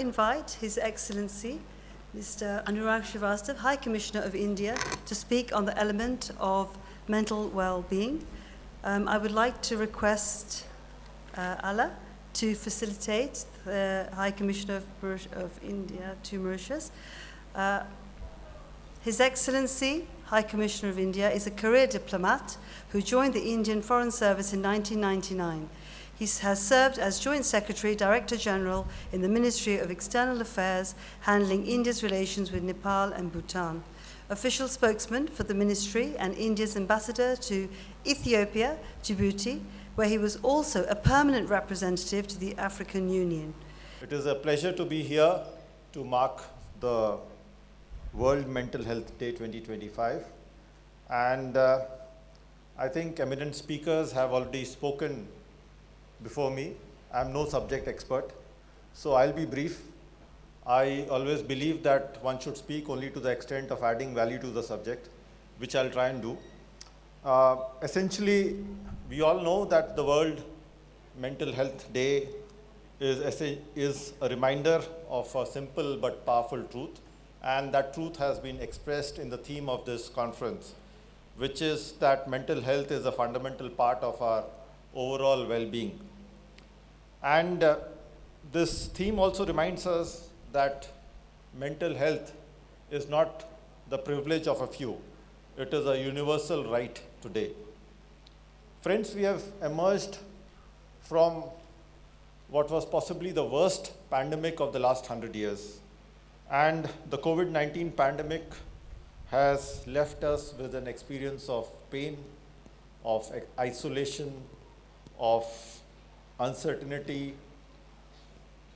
invite His Excellency, Mr. Anurag Srivastava, High Commissioner of India, to speak on the element of mental well-being. I would like to request Allah to facilitate the High Commissioner of India to Mauritius. His Excellency, High Commissioner of India, is a career diplomat who joined the Indian Foreign Service in 1999. He has served as Joint Secretary, Director General in the Ministry of External Affairs, handling India's relations with Nepal and Bhutan. Official spokesman for the Ministry and India's ambassador to Ethiopia, Djibouti, where he was also a permanent representative to the African Union. It is a pleasure to be here to mark the World Mental Health Day 2025. And I think eminent speakers have already spoken before me. I'm no subject expert, so I'll be brief. I always believe that one should speak only to the extent of adding value to the subject, which I'll try and do. Essentially, we all know that the World Mental Health Day is a reminder of a simple but powerful truth, and that truth has been expressed in the theme of this conference, which is that mental health is a fundamental part of our overall well-being. And this theme also reminds us that mental health is not the privilege of a few. It is a universal right today. Friends, we have emerged from what was possibly the worst pandemic of the last 100 years. And the COVID-19 pandemic has left us with an experience of pain, of isolation, of uncertainty,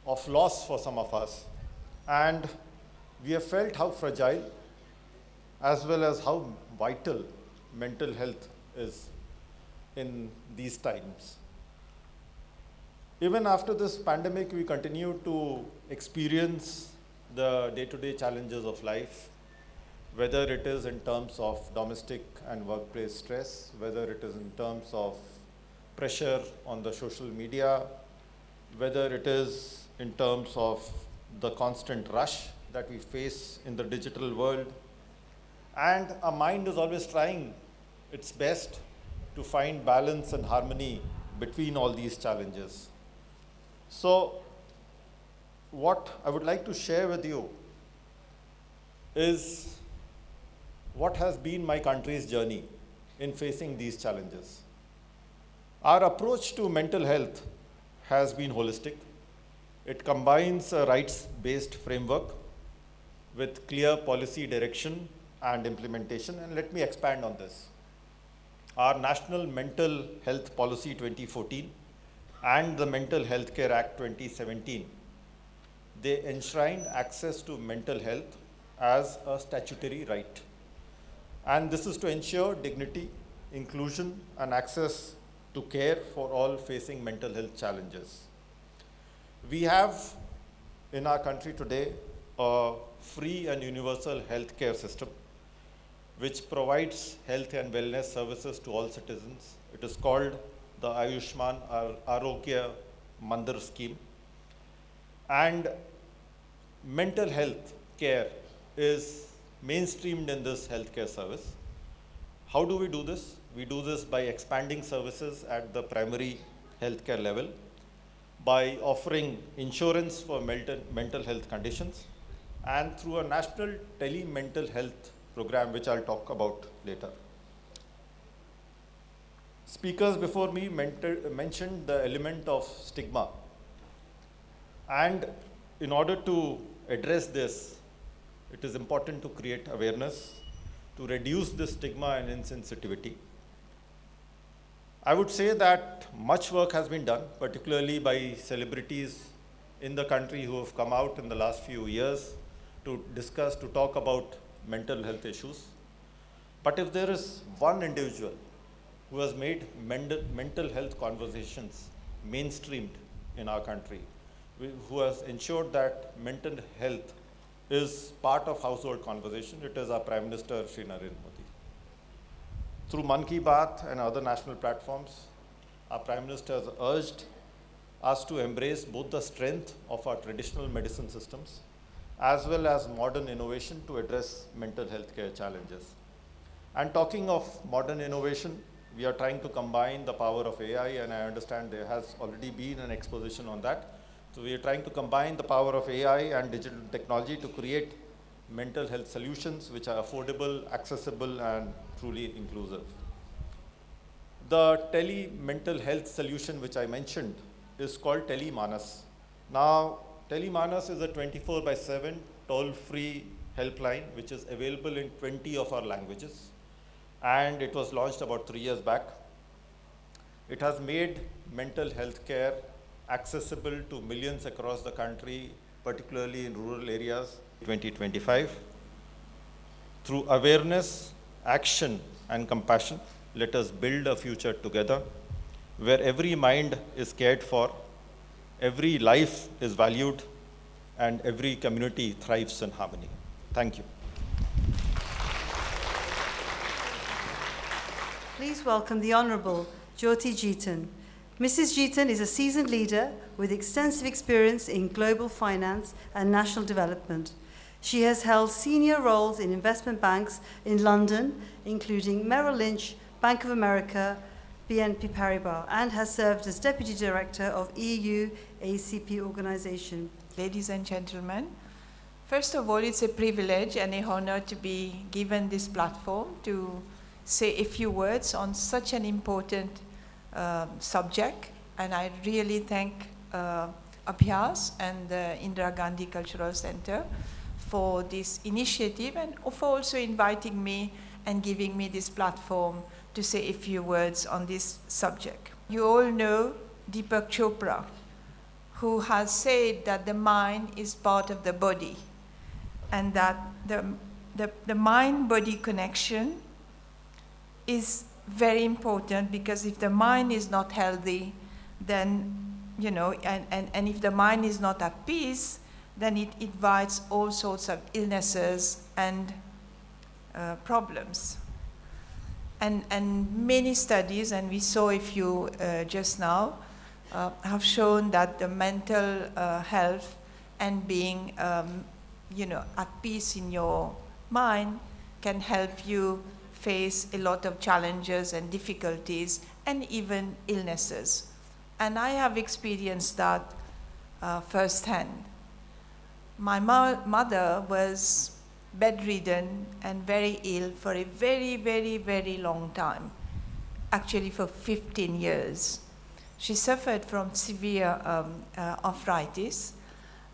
of loss for some of us. And we have felt how fragile as well as how vital mental health is in these times. Even after this pandemic, we continue to experience the day-to-day challenges of life, whether it is in terms of domestic and workplace stress, whether it is in terms of pressure on the social media, whether it is in terms of the constant rush that we face in the digital world. And our mind is always trying its best to find balance and harmony between all these challenges. So, what I would like to share with you is what has been my country's journey in facing these challenges. Our approach to mental health has been holistic. It combines a rights-based framework with clear policy direction and implementation, and let me expand on this. Our National Mental Health Policy 2014 and the Mental Health Care Act 2017, they enshrine access to mental health as a statutory right. And this is to ensure dignity, inclusion, and access to care for all facing mental health challenges. We have in our country today a free and universal healthcare system which provides health and wellness services to all citizens. It is called the Ayushman Arogya Mandir scheme. And mental health care is mainstreamed in this healthcare service. How do we do this? We do this by expanding services at the primary healthcare level, by offering insurance for mental health conditions, and through a national tele-mental health program, which I'll talk about later. Speakers before me mentioned the element of stigma. And in order to address this, it is important to create awareness, to reduce the stigma and insensitivity. I would say that much work has been done, particularly by celebrities in the country who have come out in the last few years to talk about mental health issues. But if there is one individual who has made mental health conversations mainstreamed in our country, who has ensured that mental health is part of household conversation, it is our Prime Minister, Shri Narendra Modi. Through Mann Ki Baat and other national platforms, our Prime Minister has urged us to embrace both the strength of our traditional medicine systems as well as modern innovation to address mental health care challenges. And talking of modern innovation, we are trying to combine the power of AI, and I understand there has already been an exposition on that. So we are trying to combine the power of AI and digital technology to create mental health solutions which are affordable, accessible, and truly inclusive. The tele-mental health solution which I mentioned is called Telemanas. Now, Telemanas is a 24/7 toll-free helpline which is available in 20 of our languages, and it was launched about 3 years back. It has made mental health care accessible to millions across the country, particularly in rural areas, 2025. Through awareness, action, and compassion, let us build a future together where every mind is cared for, every life is valued, and every community thrives in harmony. Thank you. Please welcome the Honourable Jyoti Jeetan. Mrs. Jeetan is a seasoned leader with extensive experience in global finance and national development. She has held senior roles in investment banks in London, including Merrill Lynch, Bank of America, BNP Paribas, and has served as Deputy Director of EU ACP organisation. Ladies and gentlemen, first of all, it's a privilege and an honor to be given this platform to say a few words on such an important subject, and I really thank Abhyas and the Indira Gandhi Cultural Center for this initiative and for also inviting me and giving me this platform to say a few words on this subject. You all know Deepak Chopra, who has said that the mind is part of the body, and that the mind-body connection is very important, because if the mind is not healthy, then, you know, and if the mind is not at peace, then it invites all sorts of illnesses and problems. And many studies, and we saw a few just now, have shown that the mental health and being, you know, at peace in your mind can help you face a lot of challenges and difficulties and even illnesses. And I have experienced that firsthand. My mother was bedridden and very ill for a very, very, very long time, actually for 15 years. She suffered from severe arthritis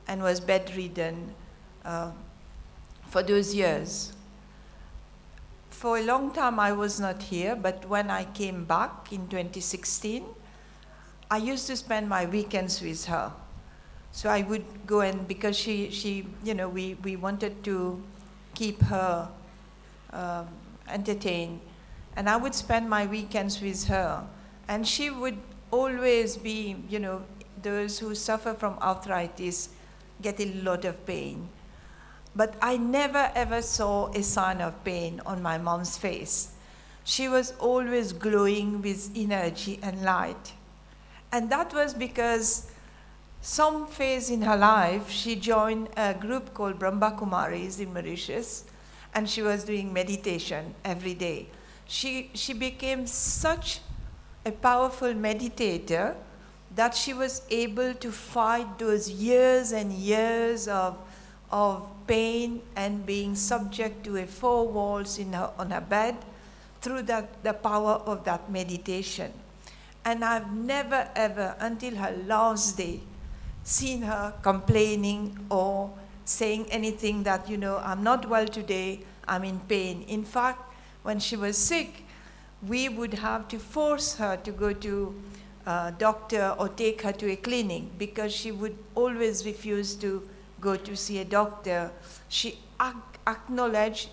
and was bedridden for those years. For a long time I was not here, but when I came back in 2016, I used to spend my weekends with her. So I would go, and because she you know, we wanted to keep her entertained, and I would spend my weekends with her, and she would always be, you know, those who suffer from arthritis get a lot of pain. But I never ever saw a sign of pain on my mom's face. She was always glowing with energy and light. And that was because some phase in her life, she joined a group called Brahma Kumaris in Mauritius, and she was doing meditation every day. She became such a powerful meditator that she was able to fight those years and years of pain and being subject to 4 walls on her bed through the power of that meditation. And I've never ever, until her last day, seen her complaining or saying anything that, you know, I'm not well today, I'm in pain. In fact, when she was sick, we would have to force her to go to a doctor or take her to a clinic, because she would always refuse to go to see a doctor. She acknowledged,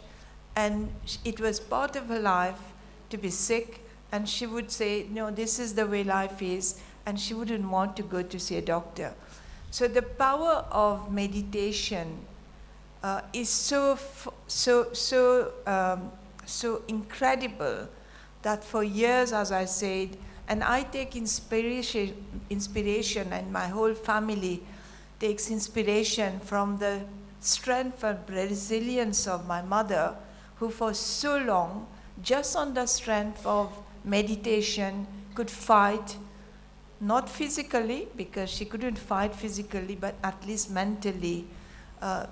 and it was part of her life to be sick, and she would say, no, this is the way life is, and she wouldn't want to go to see a doctor. So the power of meditation is so incredible that for years, as I said, And I take inspiration, and my whole family takes inspiration from the strength and resilience of my mother, who for so long, just on the strength of meditation, could fight, not physically, because she couldn't fight physically, but at least mentally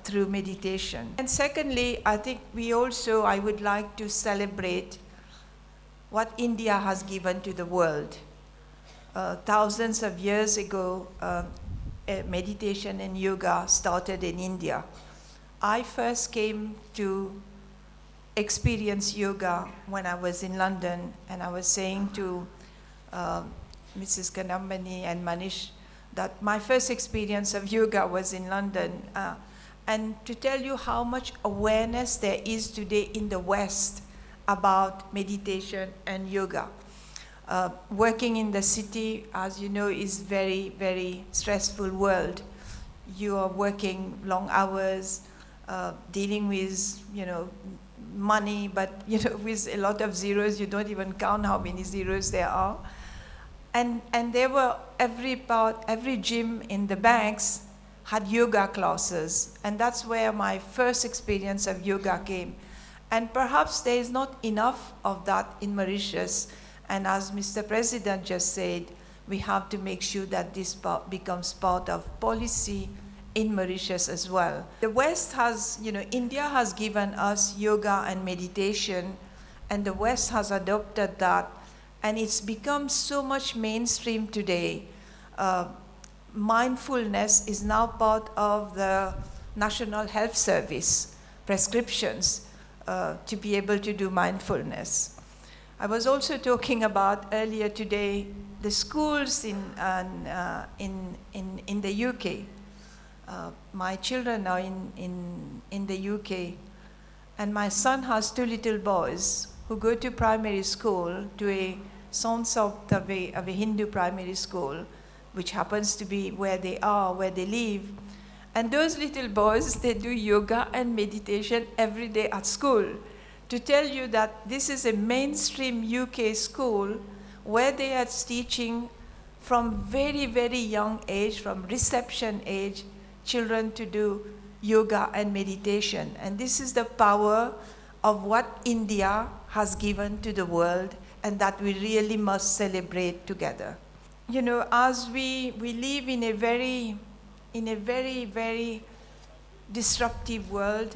through meditation. And secondly, I think I would like to celebrate what India has given to the world. Thousands of years ago, meditation and yoga started in India. I first came to experience yoga when I was in London, and I was saying to Mrs. Kanambani and Manish that my first experience of yoga was in London. And to tell you how much awareness there is today in the West about meditation and yoga. Working in the city, as you know, is very, very stressful world. You are working long hours, dealing with, money, but, with a lot of zeros, you don't even count how many zeros there are. And there were every gym in the banks had yoga classes. And that's where my first experience of yoga came. And perhaps there is not enough of that in Mauritius. And as Mr. President just said, we have to make sure that this becomes part of policy in Mauritius as well. The West has, India has given us yoga and meditation, and the West has adopted that, and it's become so much mainstream today. Mindfulness is now part of the National Health Service prescriptions to be able to do mindfulness. I was also talking about earlier today the schools in the UK. My children are in the UK, and my son has 2 little boys who go to primary school, to a Saint-Sort of a Hindu primary school, which happens to be where they live. And those little boys, they do yoga and meditation every day at school. To tell you that this is a mainstream UK school where they are teaching from very, very young age, from reception age, children to do yoga and meditation. And this is the power of what India has given to the world, and that we really must celebrate together. As we live in a very, very disruptive world,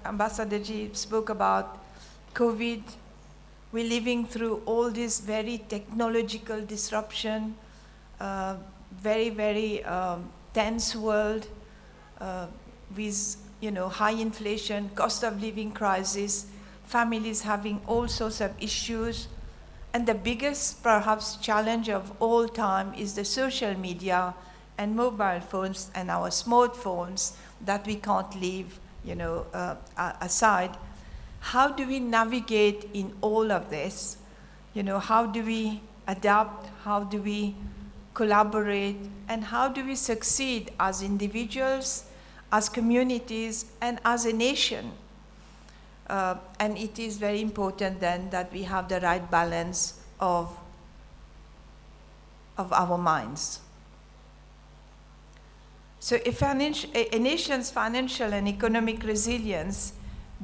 Ambassador Ji spoke about COVID. We're living through all this very technological disruption, very, very tense world with high inflation, cost of living crisis, families having all sorts of issues. And the biggest, perhaps, challenge of all time is the social media and mobile phones and our smartphones that we can't leave aside. How do we navigate in all of this? How do we adapt? How do we collaborate? And how do we succeed as individuals, as communities, and as a nation? And it is very important then that we have the right balance of our minds. So a nation's financial and economic resilience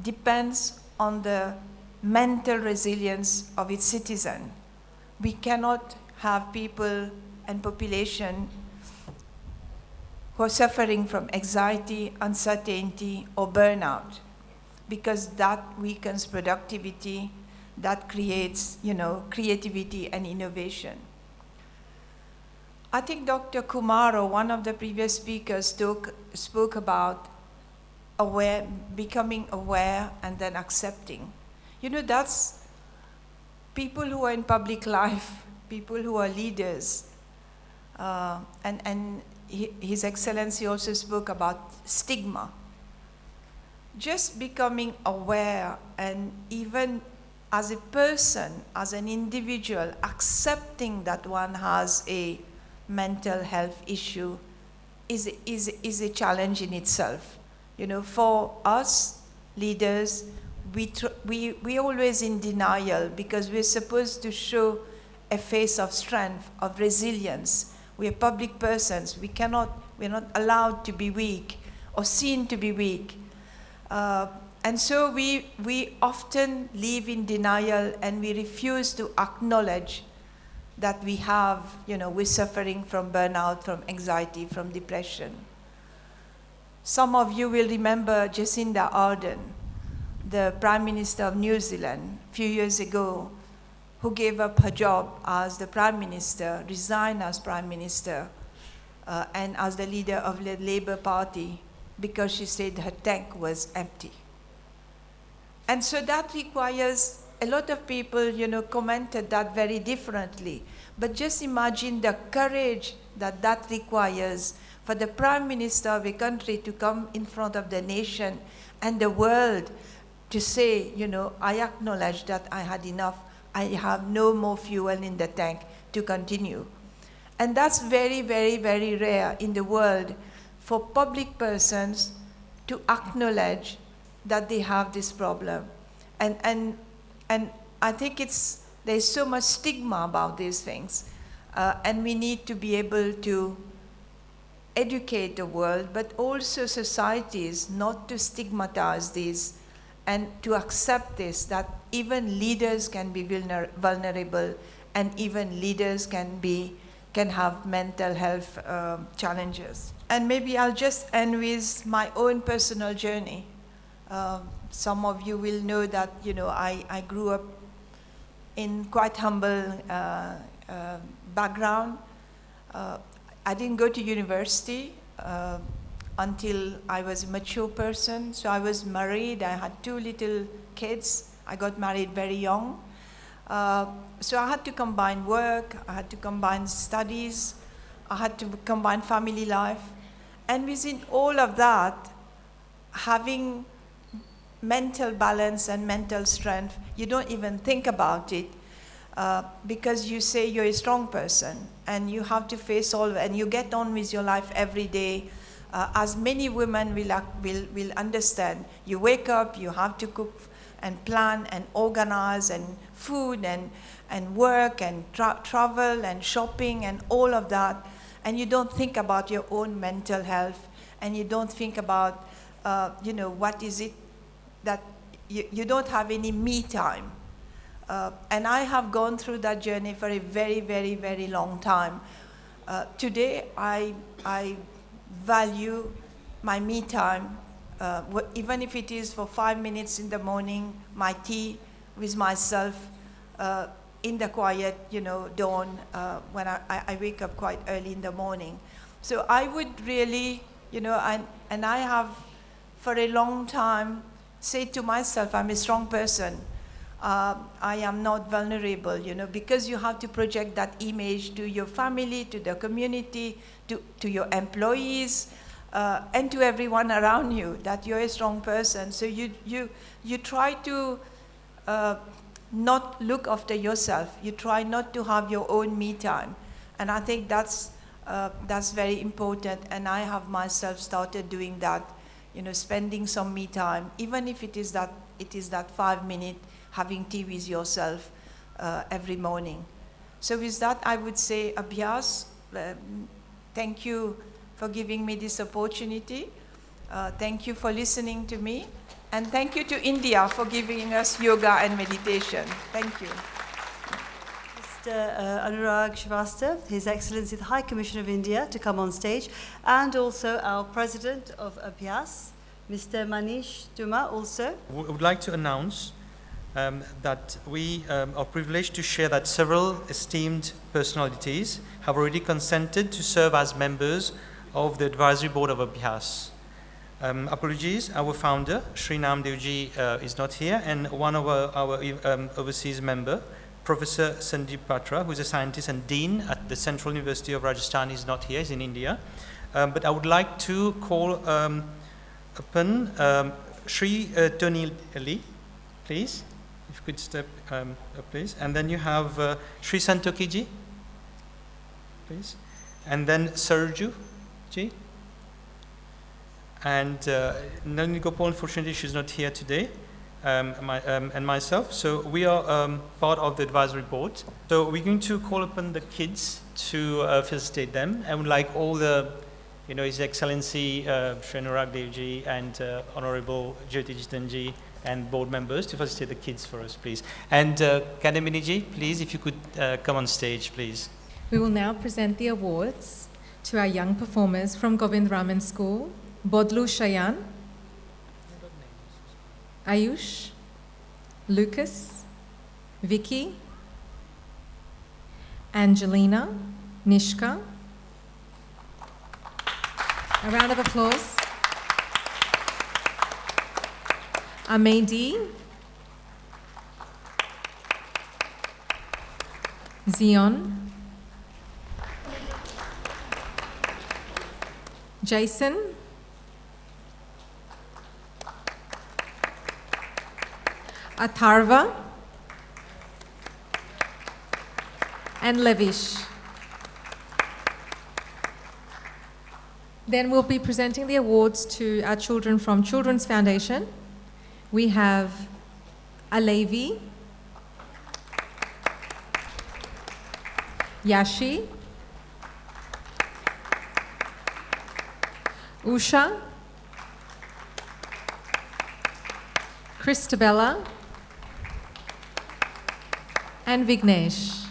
depends on the mental resilience of its citizen. We cannot have people and population who are suffering from anxiety, uncertainty, or burnout, because that weakens productivity, that creates, creativity and innovation. I think Dr. Kumaro, one of the previous speakers, spoke about becoming aware and then accepting. That's people who are in public life, people who are leaders. And His Excellency also spoke about stigma. Just becoming aware, and even as a person, as an individual, accepting that one has a mental health issue is a challenge in itself. For us leaders, we always in denial, because we're supposed to show a face of strength, of resilience. We are public persons. We're not allowed to be weak or seen to be weak. And so we often live in denial, and we refuse to acknowledge that we're suffering from burnout, from anxiety, from depression. Some of you will remember Jacinda Ardern, the Prime Minister of New Zealand, a few years ago, who gave up her job as the Prime Minister, resigned as Prime Minister, and as the leader of the Labour Party, because she said her tank was empty. And so that requires, a lot of people, commented that very differently. But just imagine the courage that requires for the Prime Minister of a country to come in front of the nation and the world to say, I acknowledge that I had enough. I have no more fuel in the tank to continue. And that's very, very, very rare in the world for public persons to acknowledge that they have this problem. And I think there's so much stigma about these things. And we need to be able to educate the world, but also societies, not to stigmatize this and to accept this, that even leaders can be vulnerable, and even leaders can have mental health challenges. And maybe I'll just end with my own personal journey. Some of you will know that, I grew up in quite humble background. I didn't go to university until I was a mature person. So I was married. I had 2 little kids. I got married very young. So I had to combine work. I had to combine studies. I had to combine family life. And within all of that, having mental balance and mental strength, you don't even think about it because you say you're a strong person and you have to face all, and you get on with your life every day. As many women will understand, you wake up, you have to cook and plan and organize, and food and work and travel and shopping and all of that, and you don't think about your own mental health, and you don't think about what is it that you don't have any me time. And I have gone through that journey for a very, very, very long time. Today, I value my me time, even if it is for 5 minutes in the morning, my tea with myself, in the quiet, dawn, when I wake up quite early in the morning. So I would really, and I have for a long time said to myself, I'm a strong person. I am not vulnerable, because you have to project that image to your family, to the community, to your employees, and to everyone around you, that you're a strong person. So you try to not look after yourself. You try not to have your own me time. And I think that's very important. And I have myself started doing that, spending some me time, even if it is that 5 minute having tea with yourself every morning. So with that, I would say, Abhyas, thank you for giving me this opportunity. Thank you for listening to me. And thank you to India for giving us yoga and meditation. Thank you. Mr. Anurag Srivastav, His Excellency the High Commissioner of India, to come on stage, and also our President of Abhyas, Mr. Manish Duma, also. We would like to announce that we are privileged to share that several esteemed personalities have already consented to serve as members of the advisory board of Abhyas. Apologies, our founder, Sri Namdevji, is not here, and one of our overseas member, Professor Sandeep Patra, who is a scientist and dean at the Central University of Rajasthan, is not here, he's in India. But I would like to call upon Sri Tony Lee, please. If you could step up, please. And then you have Sri Santoki ji, please. And then Sarju ji. And Nalini Gopal, unfortunately, she's not here today. and myself. So we are part of the advisory board. So we're going to call upon the kids to facilitate them, and would like all the, His Excellency Shri Anurag Devji and Honorable Jyoti Jitanji and board members to facilitate the kids for us, please. And Kadamini ji, please, if you could come on stage, please. We will now present the awards to our young performers from Govind Raman School, Bodlu Shayan, Ayush, Lucas, Vicky, Angelina, Nishka. A round of applause. Amedi, Zion, Jason, Atharva, and Levish. Then we'll be presenting the awards to our children from Children's Foundation. We have Alevi, Yashi, Usha, Christabella, and Vignesh.